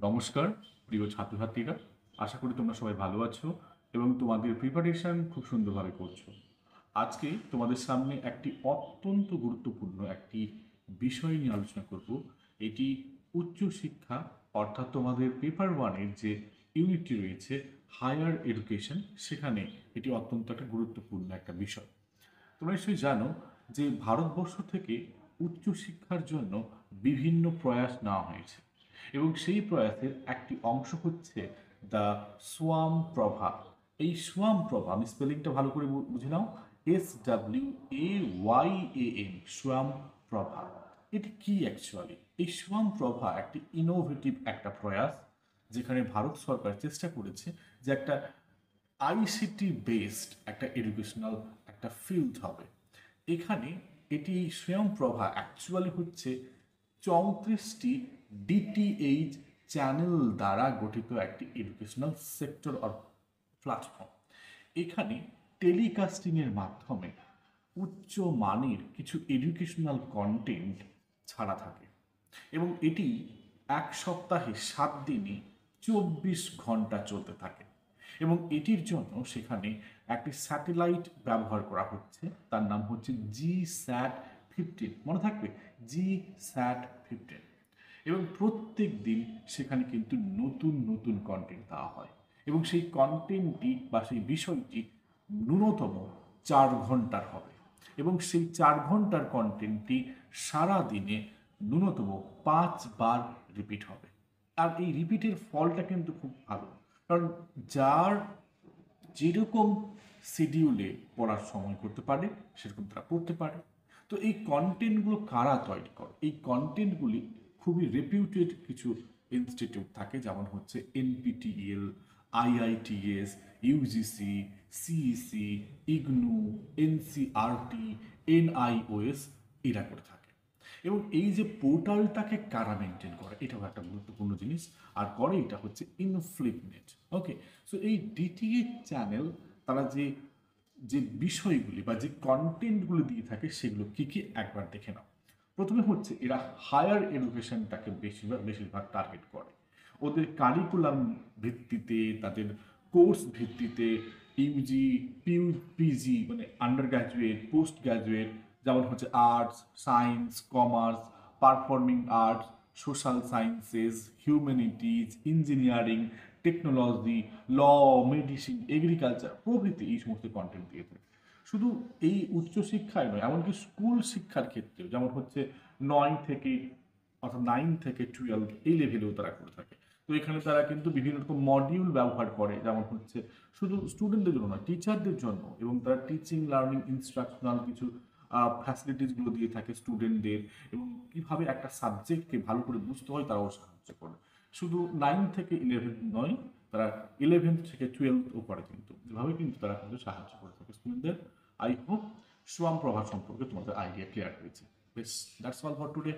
নমস্কার প্রিয় ছাত্রছাত্রীরা, আশা করি তোমরা সবাই ভালো আছো এবং তোমাদের প্রিপারেশন খুব সুন্দরভাবে করছো। আজকে তোমাদের সামনে একটি অত্যন্ত গুরুত্বপূর্ণ একটি বিষয় নিয়ে আলোচনা করব। এটি উচ্চশিক্ষা অর্থাৎ তোমাদের পেপার ওয়ানের যে ইউনিটটি রয়েছে হায়ার এডুকেশন, সেখানে এটি অত্যন্ত একটা গুরুত্বপূর্ণ একটা বিষয়। তোমরা নিশ্চয়ই জানো যে ভারতবর্ষ থেকে উচ্চশিক্ষার জন্য বিভিন্ন প্রয়াস নেওয়া হয়েছে এবং সেই প্রয়াসের একটি অংশ হচ্ছে দ্য সোয়াম প্রভা। এই সোয়াম প্রভা, আমি স্পেলিংটা ভালো করে বুঝে নাও, SWAYAM, সোয়াম প্রভা। এটি কি অ্যাকচুয়ালি? এই সোয়াম প্রভা একটি ইনোভেটিভ একটা প্রয়াস, যেখানে ভারত সরকার চেষ্টা করেছে যে একটা আইসিটি বেসড একটা এডুকেশনাল একটা ফিল্ড হবে এখানে। এটি স্বয়ংপ্রভা অ্যাকচুয়ালি হচ্ছে 34টি ডিটিএইচ চ্যানেল দ্বারা গঠিত একটি এডুকেশনাল সেক্টর অর প্ল্যাটফর্ম। এখানে টেলিকাস্টিংয়ের মাধ্যমে উচ্চ মানের কিছু এডুকেশনাল কন্টেন্ট ছাড়া থাকে এবং এটি এক সপ্তাহে 7 দিনে 24 ঘন্টা চলতে থাকে এবং এটির জন্য সেখানে একটি স্যাটেলাইট ব্যবহার করা হচ্ছে, তার নাম হচ্ছে GSAT-15। মনে থাকবে, GSAT-15। এবং প্রত্যেক দিন সেখানে কিন্তু নতুন নতুন কন্টেন্ট দেওয়া হয় এবং সেই কন্টেন্টটি বা সেই বিষয়টি ন্যূনতম 4 ঘন্টার হবে এবং সেই 4 ঘন্টার কন্টেন্টটি সারা দিনে ন্যূনতম 5 বার রিপিট হবে। আর এই রিপিটের ফলটা কিন্তু খুব ভালো, কারণ যার যেরকম শিডিউলে পড়ার সময় করতে পারে সেরকম তারা পড়তে পারে। তো এই কন্টেন্টগুলো কারা তৈরি করে? এই কন্টেন্টগুলি খুবই রেপিউটেড কিছু ইনস্টিটিউট থাকে, যেমন হচ্ছে NPTEL, IITS, UGC, CEC, IGNOU, NCRT, NIOS, এরা করে থাকে। এবং এই যে পোর্টালটাকে কারা মেনটেন করে, এটাও একটা গুরুত্বপূর্ণ জিনিস। আর করে এটা হচ্ছে ইনফ্লিপনেট। ওকে, সো এই ডিটিএইচ চ্যানেল তারা যে যে বিষয়গুলি বা যে কন্টেন্টগুলো দিয়ে থাকে সেগুলো কি কি একবার দেখে নাও। প্রথমে হচ্ছে এরা হায়ার এডুকেশনটাকে বেশিরভাগ টার্গেট করে। ওদের কারিকুলাম ভিত্তিতে, তাদের কোর্স ভিত্তিতে ইউজি, পিজি মানে আন্ডার গ্র্যাজুয়েট, পোস্ট গ্র্যাজুয়েট, যেমন হচ্ছে arts, science, commerce, performing arts, social sciences, humanities, engineering, technology, law, medicine, agriculture প্রভৃতি এই সমস্ত কন্টেন্ট দিয়ে থাকে। শুধু এই উচ্চশিক্ষায় নয়, এমনকি স্কুল শিক্ষার ক্ষেত্রেও, যেমন হচ্ছে 9 থেকে অর্থাৎ 9 থেকে 12 এই লেভেলেও তারা করে থাকে। তো এখানে তারা কিন্তু বিভিন্ন রকম মডিউল ব্যবহার করে, যেমন হচ্ছে শুধু স্টুডেন্টদের জন্য নয়, টিচারদের জন্য, এবং তারা টিচিং, লার্নিং, ইনস্ট্রাকশনাল কিছু ফ্যাসিলিটিসগুলো দিয়ে থাকে স্টুডেন্টদের, এবং কীভাবে একটা সাবজেক্টকে ভালো করে বুঝতে হয় তারাও সাহায্য করে। শুধু 9 থেকে 11 নয়, তারা 11 থেকে 12ও করে, কিন্তু এভাবে কিন্তু তারা কিন্তু সাহায্য করে থাকে স্টুডেন্টদের। আই হোপ সোয়াম প্রভা সম্পর্কে তোমাদের আইডিয়া ক্লিয়ার হয়েছে। বেশ, দ্যাটস অল ফর টুডে।